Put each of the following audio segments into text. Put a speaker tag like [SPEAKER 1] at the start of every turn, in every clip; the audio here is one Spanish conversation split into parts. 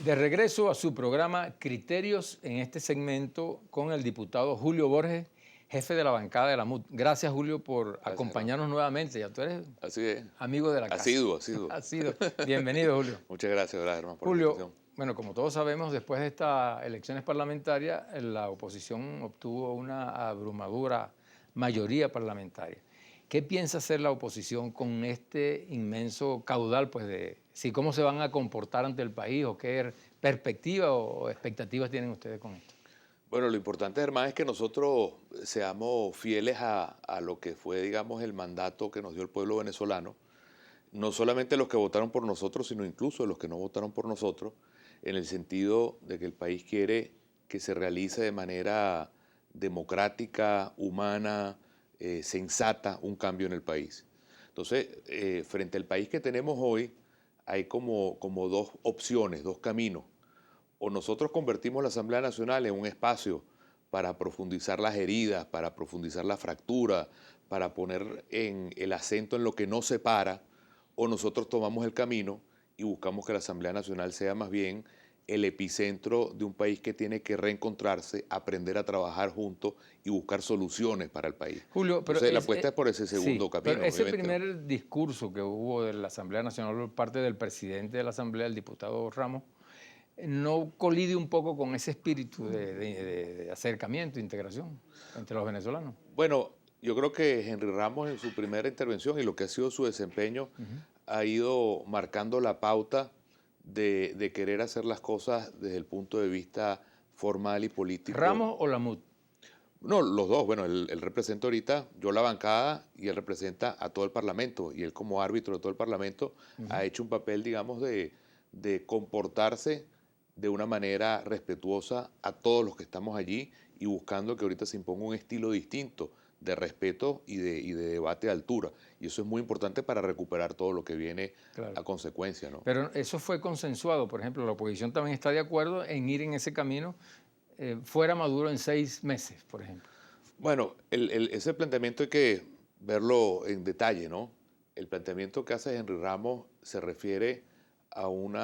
[SPEAKER 1] De regreso a su programa Criterios en este segmento con el diputado Julio Borges, jefe de la bancada de la MUD. Gracias, Julio, por
[SPEAKER 2] Gracias, hermano.
[SPEAKER 1] acompañarnos nuevamente. Ya tú eres
[SPEAKER 2] Así es.
[SPEAKER 1] amigo de la casa.
[SPEAKER 2] Asiduo, asiduo.
[SPEAKER 1] Ha sido. Bienvenido, Julio.
[SPEAKER 2] Muchas gracias, ¿verdad, hermano, por la
[SPEAKER 1] Julio,
[SPEAKER 2] invitación.
[SPEAKER 1] bueno, como todos sabemos, después de estas elecciones parlamentarias, la oposición obtuvo una abrumadora mayoría parlamentaria. ¿Qué piensa hacer la oposición con este inmenso caudal, pues, de si cómo se van a comportar ante el país o qué perspectiva o expectativas tienen ustedes con esto?
[SPEAKER 2] Bueno, lo importante, hermano, es que nosotros seamos fieles a lo que fue, digamos, el mandato que nos dio el pueblo venezolano. No solamente los que votaron por nosotros, sino incluso los que no votaron por nosotros, en el sentido de que el país quiere que se realice de manera democrática, humana, sensata, un cambio en el país. Entonces, frente al país que tenemos hoy, hay como dos opciones, dos caminos. O nosotros convertimos la Asamblea Nacional en un espacio para profundizar las heridas, para profundizar la fractura, para poner el acento en lo que nos separa, o nosotros tomamos el camino y buscamos que la Asamblea Nacional sea más bien el epicentro de un país que tiene que reencontrarse, aprender a trabajar juntos y buscar soluciones para el país.
[SPEAKER 1] Julio, pero
[SPEAKER 2] Entonces, la apuesta es por ese
[SPEAKER 1] sí,
[SPEAKER 2] segundo
[SPEAKER 1] pero
[SPEAKER 2] camino,
[SPEAKER 1] ese
[SPEAKER 2] obviamente, ¿no?
[SPEAKER 1] primer discurso que hubo de la Asamblea Nacional por parte del presidente de la Asamblea, el diputado Ramos, ¿no colide un poco con ese espíritu de acercamiento, integración entre los venezolanos?
[SPEAKER 2] Bueno, yo creo que Henry Ramos en su primera intervención y lo que ha sido su desempeño ha ido marcando la pauta de querer hacer las cosas desde el punto de vista formal y político.
[SPEAKER 1] ¿Ramos o Lamut?
[SPEAKER 2] No, los dos. Bueno, él representa ahorita, yo la bancada, y él representa a todo el Parlamento. Y él como árbitro de todo el Parlamento ha hecho un papel, digamos, de comportarse de una manera respetuosa a todos los que estamos allí y buscando que ahorita se imponga un estilo distinto de respeto y de debate de altura. Y eso es muy importante para recuperar todo lo que viene
[SPEAKER 1] Claro.
[SPEAKER 2] a consecuencia, ¿no?
[SPEAKER 1] Pero eso fue consensuado, por ejemplo, la oposición también está de acuerdo en ir en ese camino, fuera Maduro en 6 meses, por ejemplo.
[SPEAKER 2] Bueno, ese planteamiento hay que verlo en detalle, ¿no? El planteamiento que hace Henry Ramos se refiere a un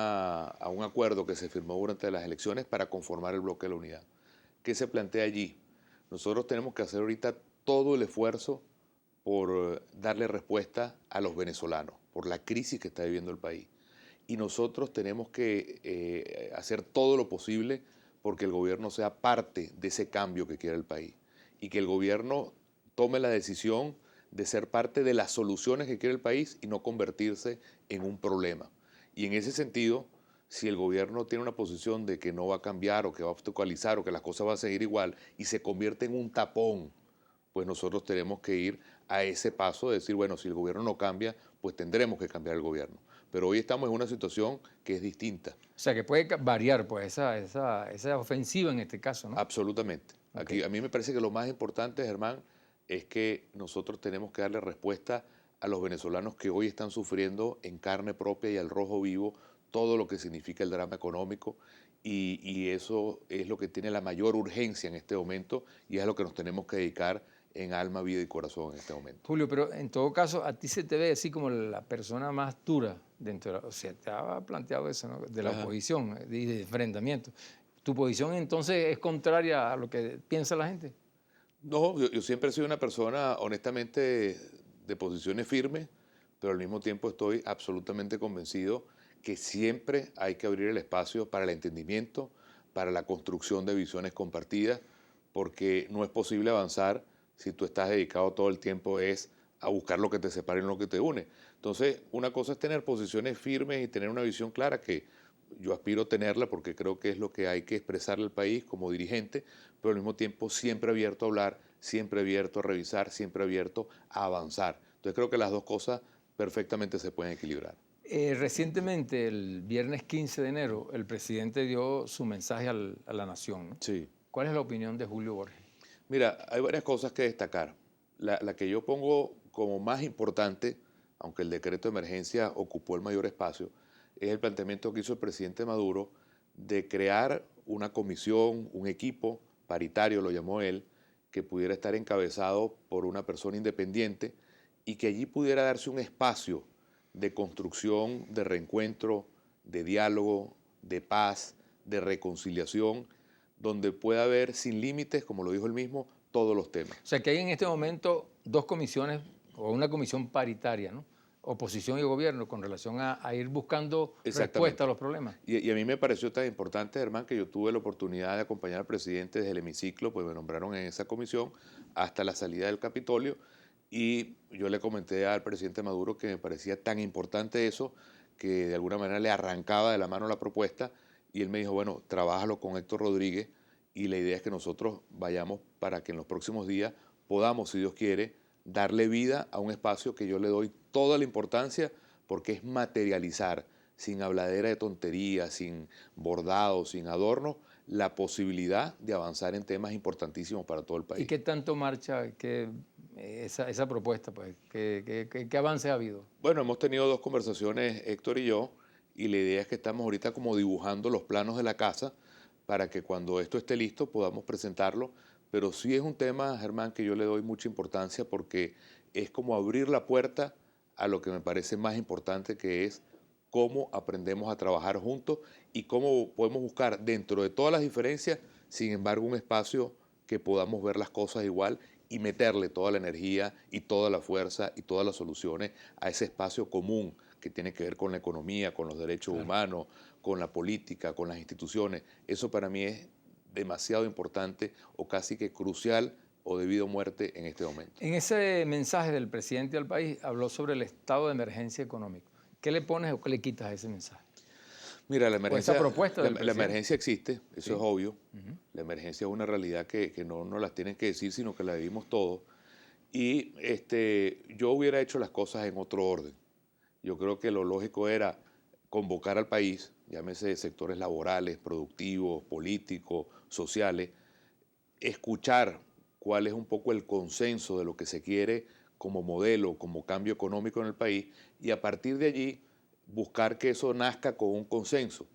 [SPEAKER 2] acuerdo que se firmó durante las elecciones para conformar el bloque de la unidad. ¿Qué se plantea allí? Nosotros tenemos que hacer ahorita todo el esfuerzo por darle respuesta a los venezolanos, por la crisis que está viviendo el país. Y nosotros tenemos que hacer todo lo posible porque el gobierno sea parte de ese cambio que quiere el país y que el gobierno tome la decisión de ser parte de las soluciones que quiere el país y no convertirse en un problema. Y en ese sentido, si el gobierno tiene una posición de que no va a cambiar o que va a obstaculizar o que las cosas van a seguir igual y se convierte en un tapón, pues nosotros tenemos que ir a ese paso de decir, bueno, si el gobierno no cambia, pues tendremos que cambiar el gobierno. Pero hoy estamos en una situación que es distinta.
[SPEAKER 1] O sea, que puede variar pues esa ofensiva en este caso, ¿no?
[SPEAKER 2] Absolutamente.
[SPEAKER 1] Ok.
[SPEAKER 2] Aquí a mí me parece que lo más importante, Germán, es que nosotros tenemos que darle respuesta a los venezolanos que hoy están sufriendo en carne propia y al rojo vivo todo lo que significa el drama económico y eso es lo que tiene la mayor urgencia en este momento y es a lo que nos tenemos que dedicar en alma, vida y corazón en este momento.
[SPEAKER 1] Julio, pero en todo caso, a ti se te ve así como la persona más dura dentro de la, o sea, te ha planteado eso, ¿no? De la
[SPEAKER 2] Ajá.
[SPEAKER 1] oposición y de enfrentamiento. ¿Tu posición entonces es contraria a lo que piensa la gente?
[SPEAKER 2] No, yo siempre he sido una persona honestamente de posiciones firmes, pero al mismo tiempo estoy absolutamente convencido que siempre hay que abrir el espacio para el entendimiento, para la construcción de visiones compartidas, porque no es posible avanzar si tú estás dedicado todo el tiempo es a buscar lo que te separa y no lo que te une. Entonces, una cosa es tener posiciones firmes y tener una visión clara que yo aspiro a tenerla porque creo que es lo que hay que expresarle al país como dirigente, pero al mismo tiempo siempre abierto a hablar, siempre abierto a revisar, siempre abierto a avanzar. Entonces creo que las dos cosas perfectamente se pueden equilibrar.
[SPEAKER 1] Recientemente, el viernes 15 de enero, el presidente dio su mensaje a la nación, ¿no?
[SPEAKER 2] Sí.
[SPEAKER 1] ¿Cuál es la opinión de Julio Borges?
[SPEAKER 2] Mira, hay varias cosas que destacar. La que yo pongo como más importante, aunque el decreto de emergencia ocupó el mayor espacio, es el planteamiento que hizo el presidente Maduro de crear una comisión, un equipo paritario, lo llamó él, que pudiera estar encabezado por una persona independiente y que allí pudiera darse un espacio de construcción, de reencuentro, de diálogo, de paz, de reconciliación, donde pueda haber sin límites, como lo dijo él mismo, todos los temas.
[SPEAKER 1] O sea, que hay en este momento dos comisiones o una comisión paritaria, ¿no? Oposición y gobierno, con relación a ir buscando respuesta a los problemas.
[SPEAKER 2] Y a mí me pareció tan importante, Germán, que yo tuve la oportunidad de acompañar al presidente desde el hemiciclo, pues me nombraron en esa comisión hasta la salida del Capitolio, y yo le comenté al presidente Maduro que me parecía tan importante eso, que de alguna manera le arrancaba de la mano la propuesta, y él me dijo, bueno, trabájalo con Héctor Rodríguez, y la idea es que nosotros vayamos para que en los próximos días podamos, si Dios quiere, darle vida a un espacio que yo le doy toda la importancia, porque es materializar, sin habladera de tonterías, sin bordados, sin adornos, la posibilidad de avanzar en temas importantísimos para todo el país.
[SPEAKER 1] ¿Y qué tanto marcha esa propuesta? Pues? ¿Qué avance ha habido?
[SPEAKER 2] Bueno, hemos tenido dos conversaciones, Héctor y yo, y la idea es que estamos ahorita como dibujando los planos de la casa para que cuando esto esté listo podamos presentarlo. Pero sí es un tema, Germán, que yo le doy mucha importancia porque es como abrir la puerta a lo que me parece más importante, que es cómo aprendemos a trabajar juntos y cómo podemos buscar dentro de todas las diferencias, sin embargo, un espacio que podamos ver las cosas igual y meterle toda la energía y toda la fuerza y todas las soluciones a ese espacio común que tiene que ver con la economía, con los derechos humanos, con la política, con las instituciones. Eso para mí es demasiado importante o casi que crucial o de vida o muerte en este momento.
[SPEAKER 1] En ese mensaje del presidente al país habló sobre el estado de emergencia económico. ¿Qué le pones o qué le quitas a ese mensaje?
[SPEAKER 2] Mira, la emergencia,
[SPEAKER 1] esa propuesta
[SPEAKER 2] la emergencia existe, eso
[SPEAKER 1] sí,
[SPEAKER 2] es obvio. La emergencia es una realidad que no nos las tienen que decir, sino que la vivimos todos. Y yo hubiera hecho las cosas en otro orden. Yo creo que lo lógico era convocar al país, llámese sectores laborales, productivos, políticos, sociales, escuchar cuál es un poco el consenso de lo que se quiere como modelo, como cambio económico en el país, y a partir de allí buscar que eso nazca con un consenso.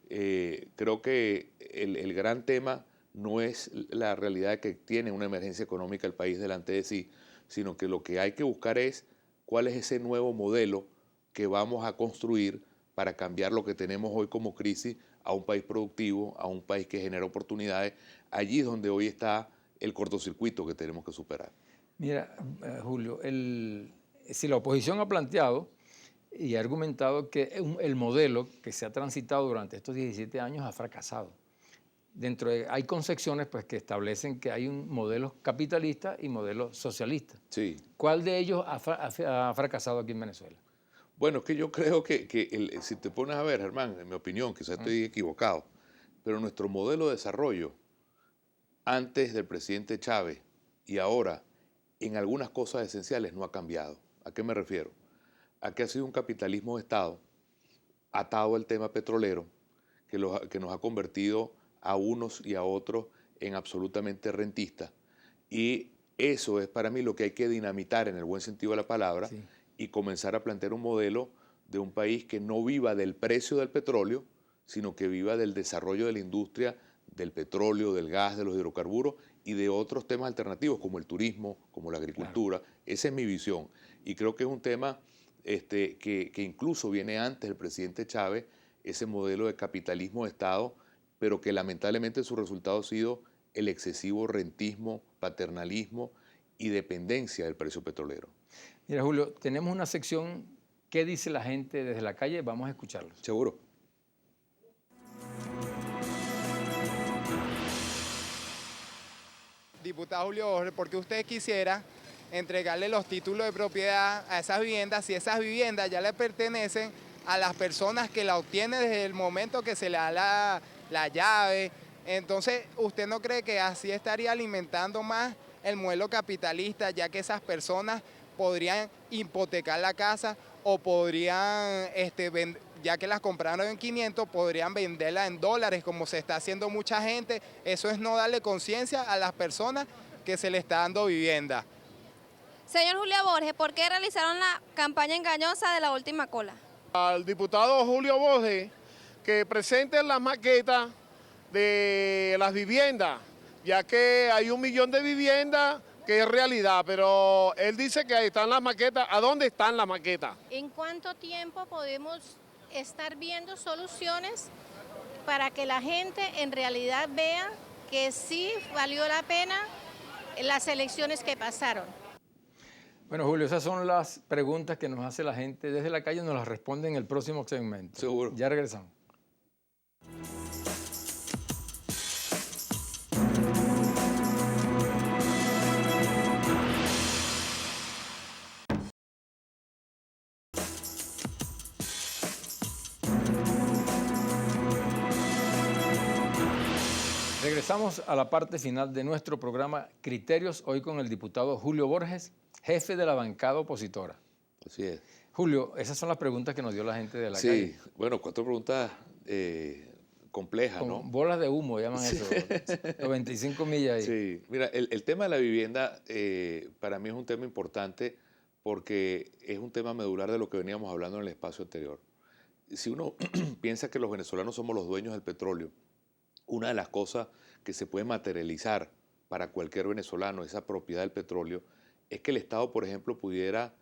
[SPEAKER 2] Creo que el gran tema no es la realidad de que tiene una emergencia económica el país delante de sí, sino que lo que hay que buscar es cuál es ese nuevo modelo que vamos a construir para cambiar lo que tenemos hoy como crisis a un país productivo, a un país que genera oportunidades. Allí es donde hoy está el cortocircuito que tenemos que superar.
[SPEAKER 1] Mira, Julio, si la oposición ha planteado y ha argumentado que el modelo que se ha transitado durante estos 17 años ha fracasado. Hay concepciones pues, que establecen que hay un modelo capitalista y modelo socialista.
[SPEAKER 2] Sí.
[SPEAKER 1] ¿Cuál de ellos ha fracasado aquí en Venezuela?
[SPEAKER 2] Bueno, es que yo creo que si te pones a ver, Germán, en mi opinión, quizás estoy equivocado, pero nuestro modelo de desarrollo antes del presidente Chávez y ahora en algunas cosas esenciales no ha cambiado. ¿A qué me refiero? A que ha sido un capitalismo de Estado atado al tema petrolero que nos ha convertido a unos y a otros en absolutamente rentistas. Y eso es para mí lo que hay que dinamitar en el buen sentido de la palabra, sí, y comenzar a plantear un modelo de un país que no viva del precio del petróleo, sino que viva del desarrollo de la industria del petróleo, del gas, de los hidrocarburos y de otros temas alternativos como el turismo, como la agricultura. Claro. Esa es mi visión. Y creo que es un tema que incluso viene antes del presidente Chávez, ese modelo de capitalismo de Estado, pero que lamentablemente su resultado ha sido el excesivo rentismo, paternalismo y dependencia del precio petrolero.
[SPEAKER 1] Mira, Julio, tenemos una sección ¿Qué dice la gente desde la calle? Vamos a escucharlos.
[SPEAKER 2] Seguro.
[SPEAKER 3] Diputado Julio Borges, ¿por qué usted quisiera entregarle los títulos de propiedad a esas viviendas si esas viviendas ya le pertenecen a las personas que la obtienen desde el momento que se le da la llave? Entonces, ¿usted no cree que así estaría alimentando más el modelo capitalista, ya que esas personas podrían hipotecar la casa o podrían, ya que las compraron en 500, podrían venderla en dólares, como se está haciendo mucha gente? Eso es no darle conciencia a las personas que se le está dando vivienda.
[SPEAKER 4] Señor Julio Borges, ¿por qué realizaron la campaña engañosa de la última cola?
[SPEAKER 5] Al diputado Julio Borges que presente las maquetas de las viviendas, ya que hay 1 millón de viviendas que es realidad, pero él dice que ahí están las maquetas. ¿A dónde están las maquetas?
[SPEAKER 4] ¿En cuánto tiempo podemos estar viendo soluciones
[SPEAKER 6] para que la gente en realidad vea que sí valió la pena las elecciones que pasaron.
[SPEAKER 1] Bueno, Julio, esas son las preguntas que nos hace la gente desde la calle, nos las responde en el próximo segmento.
[SPEAKER 2] Seguro.
[SPEAKER 1] Ya regresamos. Regresamos a la parte final de nuestro programa Criterios, hoy con el diputado Julio Borges, jefe de la bancada opositora.
[SPEAKER 2] Así es.
[SPEAKER 1] Julio, esas son las preguntas que nos dio la gente de la calle.
[SPEAKER 2] Sí, bueno, 4 preguntas complejas,
[SPEAKER 1] Con
[SPEAKER 2] ¿no?
[SPEAKER 1] bolas de humo, llaman eso, los 25 millas ahí.
[SPEAKER 2] Sí, mira, el tema de la vivienda para mí es un tema importante porque es un tema medular de lo que veníamos hablando en el espacio anterior. Si uno piensa que los venezolanos somos los dueños del petróleo, una de las cosas que se puede materializar para cualquier venezolano, esa propiedad del petróleo, es que el Estado, por ejemplo, pudiera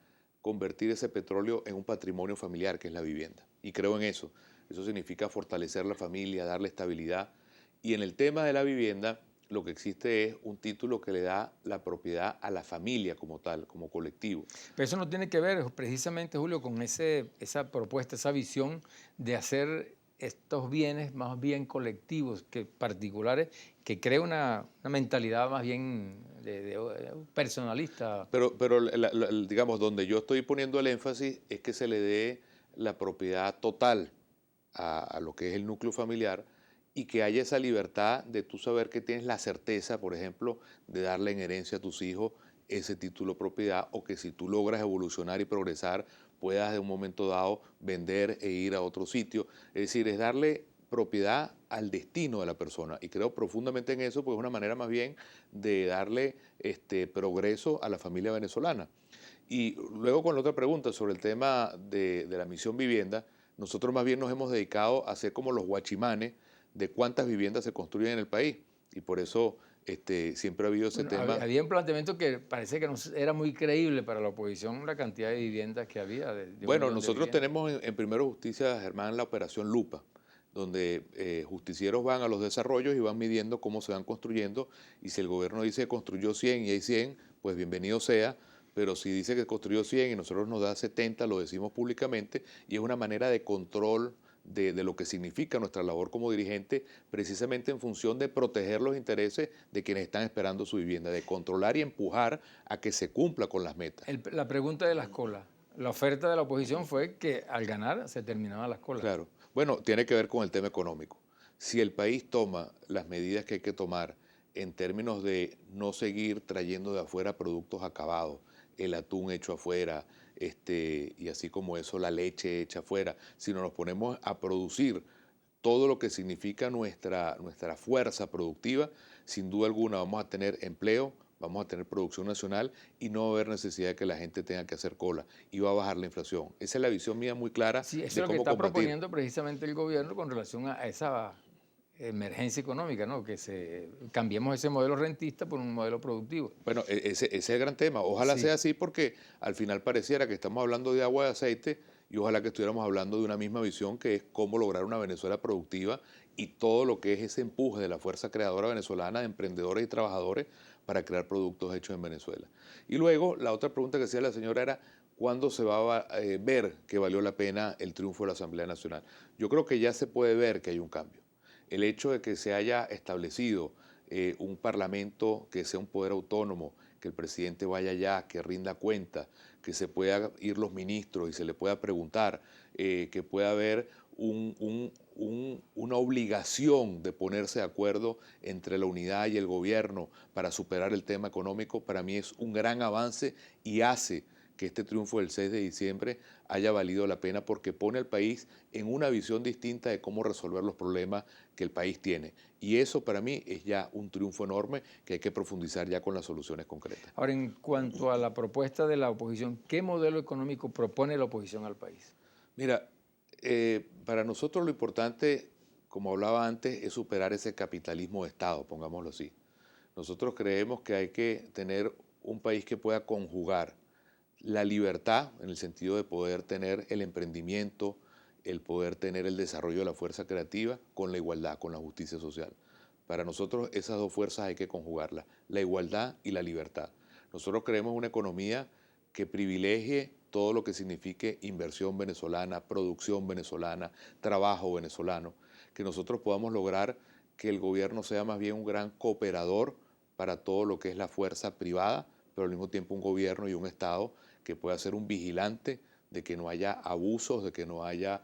[SPEAKER 2] convertir ese petróleo en un patrimonio familiar, que es la vivienda. Y creo en eso. Eso significa fortalecer la familia, darle estabilidad. Y en el tema de la vivienda, lo que existe es un título que le da la propiedad a la familia como tal, como colectivo.
[SPEAKER 1] Pero eso no tiene que ver precisamente, Julio, con esa propuesta, esa visión de hacer estos bienes más bien colectivos que particulares, que crea una mentalidad más bien personalista.
[SPEAKER 2] Pero digamos, donde yo estoy poniendo el énfasis es que se le dé la propiedad total a lo que es el núcleo familiar y que haya esa libertad de tú saber que tienes la certeza, por ejemplo, de darle en herencia a tus hijos ese título de propiedad, o que si tú logras evolucionar y progresar, puedas de un momento dado vender e ir a otro sitio. Es decir, es darle propiedad al destino de la persona, y creo profundamente en eso, porque es una manera más bien de darle progreso a la familia venezolana. Y luego, con la otra pregunta sobre el tema de la misión vivienda, nosotros más bien nos hemos dedicado a ser como los guachimanes de cuántas viviendas se construyen en el país, y por eso siempre ha habido ese tema.
[SPEAKER 1] Había un planteamiento que parece que no era muy creíble para la oposición, la cantidad de viviendas que había.
[SPEAKER 2] Bueno, nosotros tenemos en Primero Justicia, Germán, la operación Lupa, donde justicieros van a los desarrollos y van midiendo cómo se van construyendo, y si el gobierno dice que construyó 100 y hay 100, pues bienvenido sea, pero si dice que construyó 100 y nosotros nos da 70, lo decimos públicamente, y es una manera de control de lo que significa nuestra labor como dirigente, precisamente en función de proteger los intereses de quienes están esperando su vivienda, de controlar y empujar a que se cumpla con las metas.
[SPEAKER 1] La pregunta de las colas. La oferta de la oposición fue que al ganar se terminaban las colas.
[SPEAKER 2] Claro. Bueno, tiene que ver con el tema económico. Si el país toma las medidas que hay que tomar en términos de no seguir trayendo de afuera productos acabados, el atún hecho afuera, y así como eso, la leche hecha afuera, sino nos ponemos a producir todo lo que significa nuestra fuerza productiva, sin duda alguna vamos a tener empleo, vamos a tener producción nacional y no va a haber necesidad de que la gente tenga que hacer cola, y va a bajar la inflación. Esa es la visión mía muy clara.
[SPEAKER 1] Sí, eso
[SPEAKER 2] de
[SPEAKER 1] es lo que
[SPEAKER 2] cómo
[SPEAKER 1] está
[SPEAKER 2] combatir.
[SPEAKER 1] proponiendo precisamente el gobierno con relación a esa emergencia económica, ¿no? Que cambiemos ese modelo rentista por un modelo productivo.
[SPEAKER 2] Bueno, ese es el gran tema. Ojalá sea así, porque al final pareciera que estamos hablando de agua y aceite, y ojalá que estuviéramos hablando de una misma visión, que es cómo lograr una Venezuela productiva y todo lo que es ese empuje de la fuerza creadora venezolana, de emprendedores y trabajadores, para crear productos hechos en Venezuela. Y luego, la otra pregunta que hacía la señora era: ¿cuándo se va a ver que valió la pena el triunfo de la Asamblea Nacional? Yo creo que ya se puede ver que hay un cambio. El hecho de que se haya establecido un parlamento que sea un poder autónomo, que el presidente vaya allá, que rinda cuenta, que se pueda ir los ministros y se le pueda preguntar, que pueda haber una obligación de ponerse de acuerdo entre la unidad y el gobierno para superar el tema económico, para mí es un gran avance y hace que este triunfo del 6 de diciembre haya valido la pena, porque pone al país en una visión distinta de cómo resolver los problemas que el país tiene. Y eso para mí es ya un triunfo enorme que hay que profundizar ya con las soluciones concretas.
[SPEAKER 1] Ahora, en cuanto a la propuesta de la oposición, ¿qué modelo económico propone la oposición al país?
[SPEAKER 2] Mira, para nosotros lo importante, como hablaba antes, es superar ese capitalismo de Estado, pongámoslo así. Nosotros creemos que hay que tener un país que pueda conjugar la libertad, en el sentido de poder tener el emprendimiento, el poder tener el desarrollo de la fuerza creativa con la igualdad, con la justicia social. Para nosotros esas dos fuerzas hay que conjugarlas, la igualdad y la libertad. Nosotros creemos una economía que privilegie todo lo que signifique inversión venezolana, producción venezolana, trabajo venezolano, que nosotros podamos lograr que el gobierno sea más bien un gran cooperador para todo lo que es la fuerza privada, pero al mismo tiempo un gobierno y un Estado que pueda ser un vigilante de que no haya abusos, de que no haya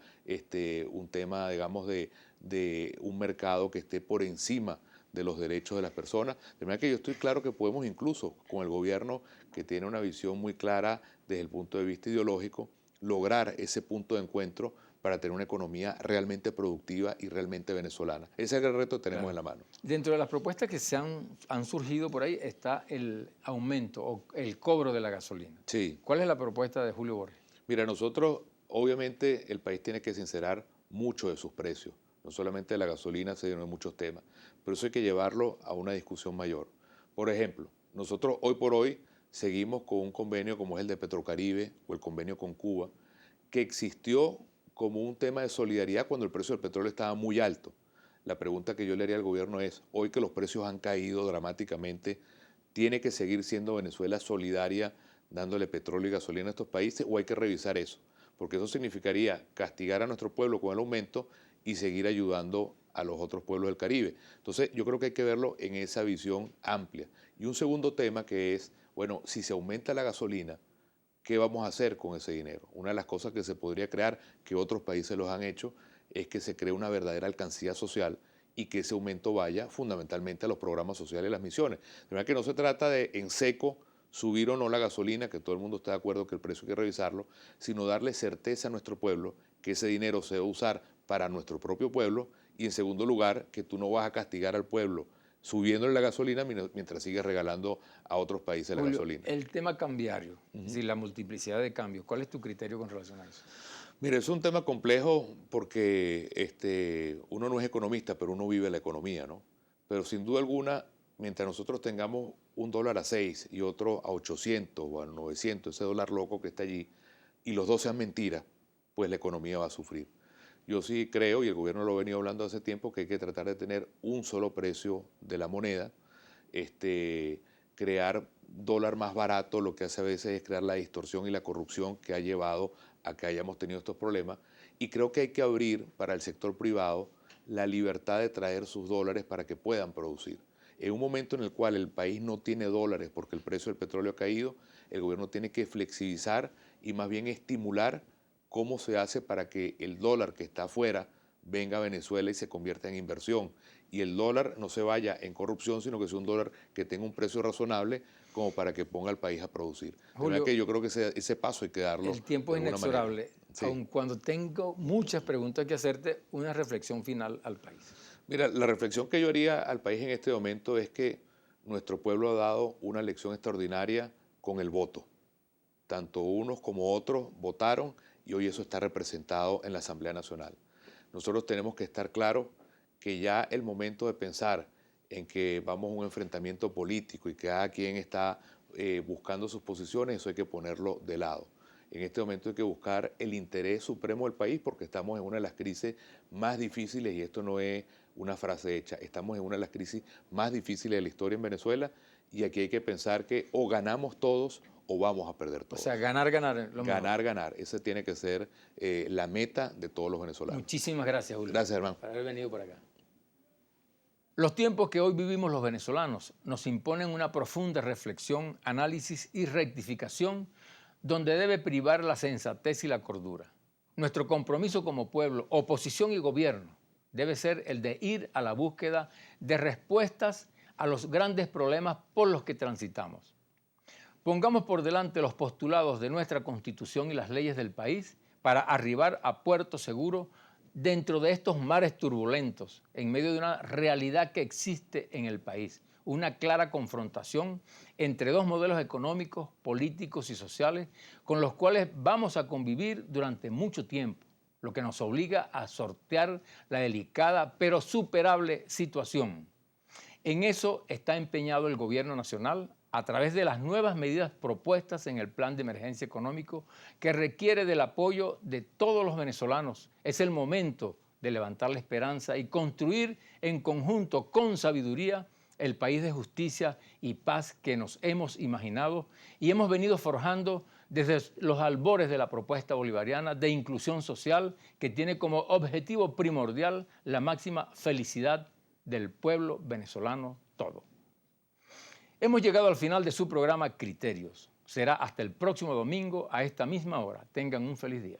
[SPEAKER 2] un tema, digamos, de un mercado que esté por encima de los derechos de las personas. De manera que yo estoy claro que podemos incluso con el gobierno que tiene una visión muy clara desde el punto de vista ideológico, lograr ese punto de encuentro para tener una economía realmente productiva y realmente venezolana. Ese es el reto que tenemos en la mano.
[SPEAKER 1] Dentro de las propuestas que han surgido por ahí está el aumento o el cobro de la gasolina.
[SPEAKER 2] Sí.
[SPEAKER 1] ¿Cuál es la propuesta de Julio Borges?
[SPEAKER 2] Mira, nosotros, obviamente, el país tiene que sincerar mucho de sus precios, no solamente de la gasolina, sino de muchos temas, pero eso hay que llevarlo a una discusión mayor. Por ejemplo, nosotros hoy por hoy seguimos con un convenio como es el de Petrocaribe o el convenio con Cuba, que existió como un tema de solidaridad cuando el precio del petróleo estaba muy alto. La pregunta que yo le haría al gobierno es, hoy que los precios han caído dramáticamente, ¿tiene que seguir siendo Venezuela solidaria dándole petróleo y gasolina a estos países o hay que revisar eso? Porque eso significaría castigar a nuestro pueblo con el aumento y seguir ayudando a los otros pueblos del Caribe. Entonces yo creo que hay que verlo en esa visión amplia. Y un segundo tema que es, bueno, si se aumenta la gasolina, ¿qué vamos a hacer con ese dinero? Una de las cosas que se podría crear, que otros países los han hecho, es que se cree una verdadera alcancía social y que ese aumento vaya fundamentalmente a los programas sociales y las misiones. De manera que no se trata de en seco subir o no la gasolina, que todo el mundo está de acuerdo que el precio hay que revisarlo, sino darle certeza a nuestro pueblo que ese dinero se va a usar para nuestro propio pueblo y en segundo lugar que tú no vas a castigar al pueblo subiéndole la gasolina mientras sigues regalando a otros países la
[SPEAKER 1] Julio,
[SPEAKER 2] gasolina.
[SPEAKER 1] el tema cambiario, es decir, la multiplicidad de cambios, ¿cuál es tu criterio con relación a eso?
[SPEAKER 2] Mira, es un tema complejo porque uno no es economista, pero uno vive la economía, ¿no? Pero sin duda alguna, mientras nosotros tengamos un dólar a 6 y otro a 800 o a 900, ese dólar loco que está allí, y los dos sean mentiras, pues la economía va a sufrir. Yo sí creo, y el gobierno lo ha venido hablando hace tiempo, que hay que tratar de tener un solo precio de la moneda, crear dólar más barato, lo que hace a veces es crear la distorsión y la corrupción que ha llevado a que hayamos tenido estos problemas. Y creo que hay que abrir para el sector privado la libertad de traer sus dólares para que puedan producir. En un momento en el cual el país no tiene dólares porque el precio del petróleo ha caído, el gobierno tiene que flexibilizar y más bien estimular cómo se hace para que el dólar que está afuera venga a Venezuela y se convierta en inversión. Y el dólar no se vaya en corrupción, sino que sea un dólar que tenga un precio razonable como para que ponga al país a producir.
[SPEAKER 1] Julio,
[SPEAKER 2] de verdad que yo creo que ese paso hay que darlo.
[SPEAKER 1] El tiempo es inexorable.
[SPEAKER 2] Sí.
[SPEAKER 1] Aun cuando tengo muchas preguntas que hacerte, una reflexión final al país.
[SPEAKER 2] Mira, la reflexión que yo haría al país en este momento es que nuestro pueblo ha dado una lección extraordinaria con el voto. Tanto unos como otros votaron y hoy eso está representado en la Asamblea Nacional. Nosotros tenemos que estar claros que ya el momento de pensar en que vamos a un enfrentamiento político y que cada quien está buscando sus posiciones, eso hay que ponerlo de lado. En este momento hay que buscar el interés supremo del país porque estamos en una de las crisis más difíciles, y esto no es una frase hecha, estamos en una de las crisis más difíciles de la historia en Venezuela y aquí hay que pensar que o ganamos todos o vamos a perder todos.
[SPEAKER 1] O sea, ganar.
[SPEAKER 2] Ganar. Esa tiene que ser la meta de todos los venezolanos.
[SPEAKER 1] Muchísimas gracias, Julio.
[SPEAKER 2] Gracias, hermano.
[SPEAKER 1] Por haber venido por acá. Los tiempos que hoy vivimos los venezolanos nos imponen una profunda reflexión, análisis y rectificación donde debe privar la sensatez y la cordura. Nuestro compromiso como pueblo, oposición y gobierno debe ser el de ir a la búsqueda de respuestas a los grandes problemas por los que transitamos. Pongamos por delante los postulados de nuestra Constitución y las leyes del país para arribar a puerto seguro dentro de estos mares turbulentos, en medio de una realidad que existe en el país, una clara confrontación entre dos modelos económicos, políticos y sociales con los cuales vamos a convivir durante mucho tiempo, lo que nos obliga a sortear la delicada pero superable situación. En eso está empeñado el gobierno nacional a través de las nuevas medidas propuestas en el Plan de Emergencia Económico que requiere del apoyo de todos los venezolanos. Es el momento de levantar la esperanza y construir en conjunto, con sabiduría, el país de justicia y paz que nos hemos imaginado y hemos venido forjando desde los albores de la propuesta bolivariana de inclusión social que tiene como objetivo primordial la máxima felicidad del pueblo venezolano todo. Hemos llegado al final de su programa Criterios. Será hasta el próximo domingo a esta misma hora. Tengan un feliz día.